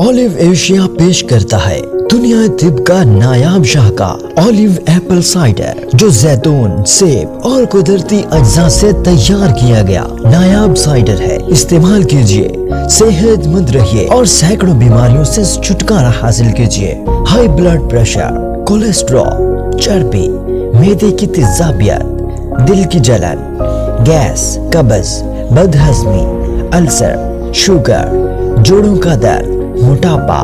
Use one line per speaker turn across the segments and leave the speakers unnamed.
Olive Asia पेश करता है दुनिया तिब का नायाब शाहकार ऑलिव एप्पल साइडर, जो जैतून, सेब और कुदरती अज्जा से तैयार किया गया नायाब साइडर है। इस्तेमाल कीजिए, सेहतमंद रहिए और सैकड़ों बीमारियों से छुटकारा हासिल कीजिए। हाई ब्लड प्रेशर, कोलेस्ट्रॉल, चर्बी, मैदे की तेजाबियत, दिल की जलन, गैस, कब्ज, बदहजमी, अल्सर, शुगर, जोड़ों का दर्द, मोटापा,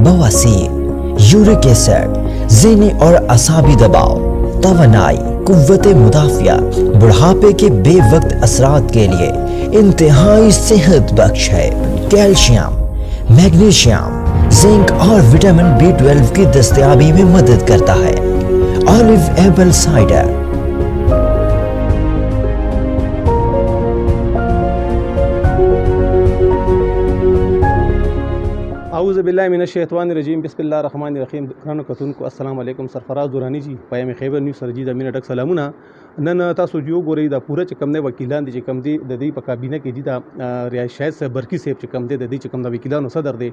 बवासीर, यूरिक एसिड, ज़हनी और असाबी दबाव, तवानाई, कुव्वत मुदाफिया, बुढ़ापे के बेवक्त असरात के लिए इंतहाई सेहत बख्श है। कैल्शियम, मैग्नीशियम, जिंक और विटामिन B12 की दस्तयाबी में मदद करता है। Olive Apple cider.
औज़ुबिल्लाहिमिनश्शैतानिर्रजीम बिस्मिल्लाहिर्रहमानिर्रहीम। क़ुरान कतून को अस्सलाम वालेकुम। सरफराज दुरानी जी पायम खैबर न्यूज़ सरजी ज़मीन अटक सलामुना नन तासु जो गोरी दा पूरा चकम दे वकीलान दी चकम दे ददी प काबीना के जी दा रियाज शायद से बरकी सेब चकम दे ददी चकम दा वकीलान सदर दे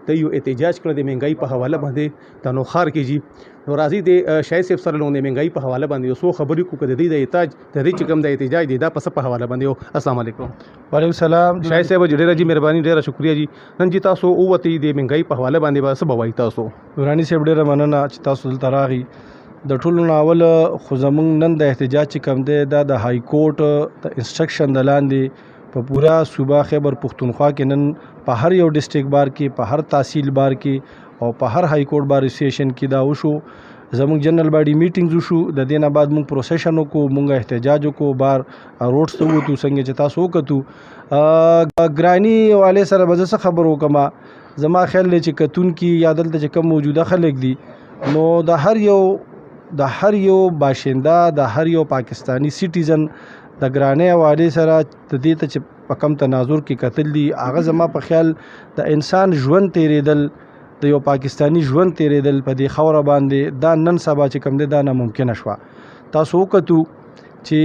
तयो एहतजाज कर दे महंगाई पर हवाला बांधे तनो खार के जी और राजी दे शायद सेब सर लोने महंगाई पर हवाला बांधे सो खबरी को ददी दे एहताज ददी चकम दा एहतजाज दे दा पस पर हवाला बांधे। अस्सलाम वालेकुम।
वालेकुम सलाम।
शायद सेब डेरा जी मेहरबानी डेरा शुक्रिया जी नन जी तासो ओवती दे महंगाई पर हवाला बांधे बस बवाई तासो
दुरानी सेब डेरा मनना چې تاسو دلته راغی د ټولو ناول خو زمونږ نن د احتجاج چې کم دی دا د های کورټ د انسټرکشن د لاندې په پورا صوبه خیبر پښتونخوا کې نن په هر یو ډسټریکټ بار کې په هر تحصیل بار کې او په هر های کورټ بار اسوسییشن کې دا وشو زمونږ جنرال باډي میټینګز وشو د دې نه بعد مونږ پروسیشن وکړو مونږ احتجاج وکړو بار روډز ته ووتو څنګه چې تاسو وکتو ګرانی والے سره به زه خبر وکم زما خیال دی چې کتون کې یا دلته چې کم موجوده خلک دي نو د هر یو باشنده د هر یو پاکستانی سټیزن د ګرانۍ حوالې سره د دې ته چې په کم تناظر کې کتل دي هغه زما په خیال د انسان ژوند تیریدل د یو پاکستانی ژوند تیریدل په دې خوره باندې دا نن سبا چې کم دی دا ناممکنه شوه. تاسو وکتو چې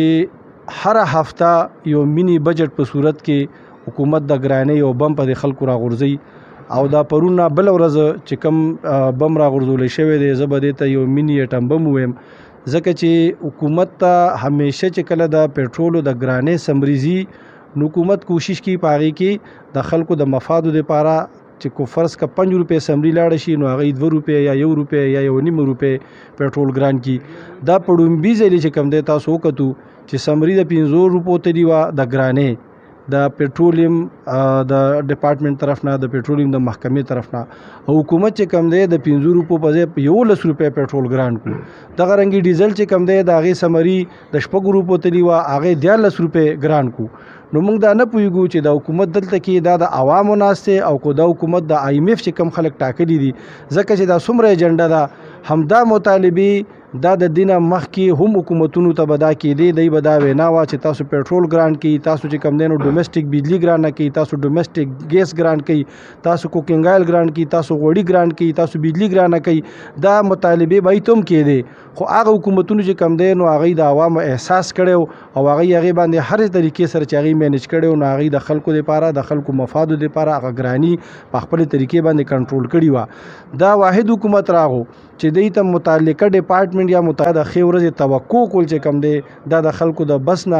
هر هفته یو مینی بجټ په صورت کې حکومت د ګرانۍ او بم په خلکو راغورځي او دا پرونه بل ورځ چې کم بم راغورځول شوی دی زه به دې ته یو مینی اټم بم ویم ځکه چې حکومت ته همیشه چې کله د پټرولو د ګرانۍ سمریزي نو حکومت کوشش کوي په هغې کې د خلکو د مفادو دپاره چې کو فرض که 5 روپۍ سمري لاړه شي نو هغه 2 روپۍ یا 1 روپۍ یا 1.5 روپۍ پټرول ګران کی دا په ډومبي ځای چې کم دی تاسو وکتو چې سمري د 50 روپو تلي وه د ګرانۍ د پټرولیم د ډپارټمنټ طرف نه د پټرولیم د محکمې طرف نه او حکومت چې کم دی د 50 روپو په ځای 11 روپۍ پټرول ګران کو دغه رنګي ډیزل چې کم دی د هغې سمري د 6 روپو تلي وه هغې 14 روپۍ ګران کو نو موږ دا نه پوهېږو چې د حکومت دلته کې دا د عوامو ناست دی او که دا حکومت د IMF چې کم خلک ټاکلي دي ځکه چې دا څومره ایجنډه ده همدا مطالبې دا د دینه مخکې هم حکومتونو ته به دا کېدی دی به دا وینا وه چې تاسو پټرول ګران کړي تاسو چې کم دی نو ډومestic بجلی ګران نه کړي تاسو ډومestic ګیس ګران کړي تاسو کوکینګ آیل ګران کړي تاسو غوړي ګران کړي تاسو بجلی ګران نه کړي دا مطالبې به یې تم کېدی خو هغه حکومتونو چې کم دی نو هغوی د عوامو احساس کړی او هغوی هغې باندې هرې طریقې سره چې هغوی مینج کړی نو هغوی د خلکو دپاره د خلکو مفادو دپاره هغه ګراني په خپلې طریقې باندې کنټرول کړي وه. دا واحد حکومت راغو چې دوی ته متعلقه ډپارټمنټ یا متحده ښې ورځې توقع کول چې کم دی دا د خلکو د بس نه